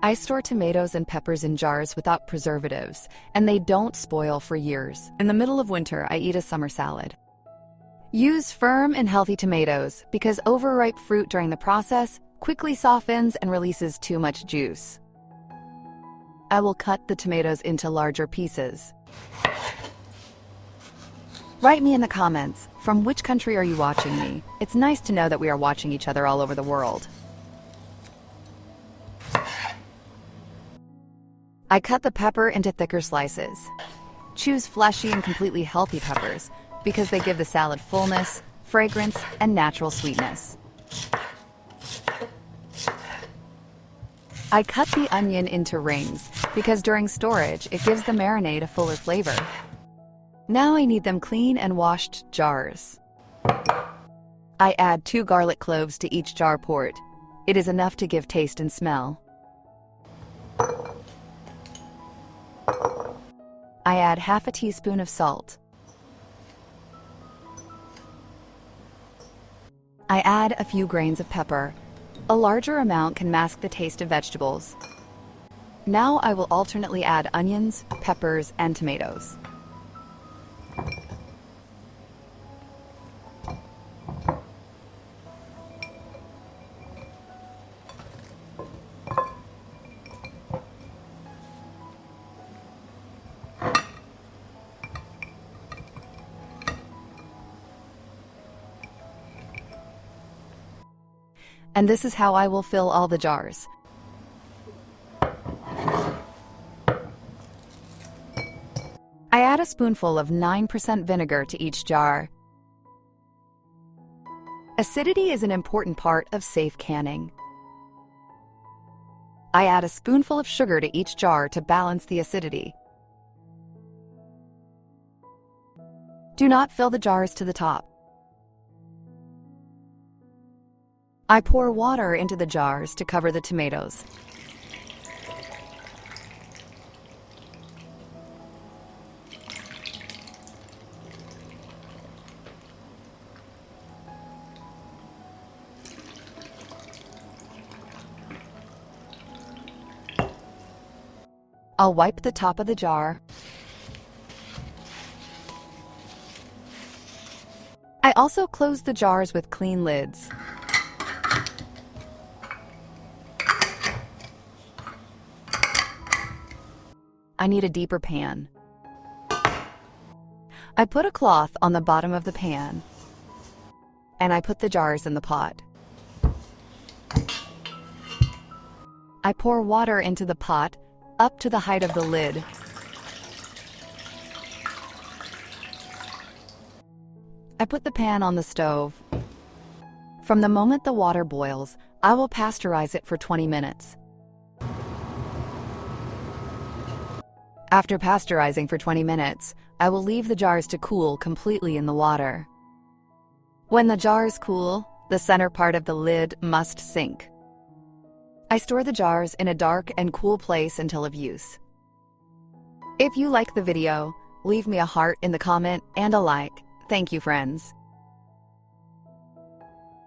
I store tomatoes and peppers in jars without preservatives, and they don't spoil for years. In the middle of winter, I eat a summer salad. Use firm and healthy tomatoes because overripe fruit during the process quickly softens and releases too much juice. I will cut the tomatoes into larger pieces. Write me in the comments, from which country are you watching me? It's nice to know that we are watching each other all over the world. I cut the pepper into thicker slices. Choose fleshy and completely healthy peppers because they give the salad fullness, fragrance, and natural sweetness. I cut the onion into rings because during storage it gives the marinade a fuller flavor. Now I need them clean and washed jars. I add 2 garlic cloves to each jar port. It is enough to give taste and smell. I add half a teaspoon of salt. I add a few grains of pepper. A larger amount can mask the taste of vegetables. Now I will alternately add onions, peppers, and tomatoes. And this is how I will fill all the jars. I add a spoonful of 9% vinegar to each jar. Acidity is an important part of safe canning. I add a spoonful of sugar to each jar to balance the acidity. Do not fill the jars to the top. I pour water into the jars to cover the tomatoes. I'll wipe the top of the jar. I also close the jars with clean lids. I need a deeper pan. I put a cloth on the bottom of the pan, and I put the jars in the pot. I pour water into the pot up to the height of the lid. I put the pan on the stove. From the moment the water boils, I will pasteurize it for 20 minutes. After pasteurizing for 20 minutes, I will leave the jars to cool completely in the water. When the jars cool, the center part of the lid must sink. I store the jars in a dark and cool place until of use. If you like the video, leave me a heart in the comment and a like. Thank you, friends.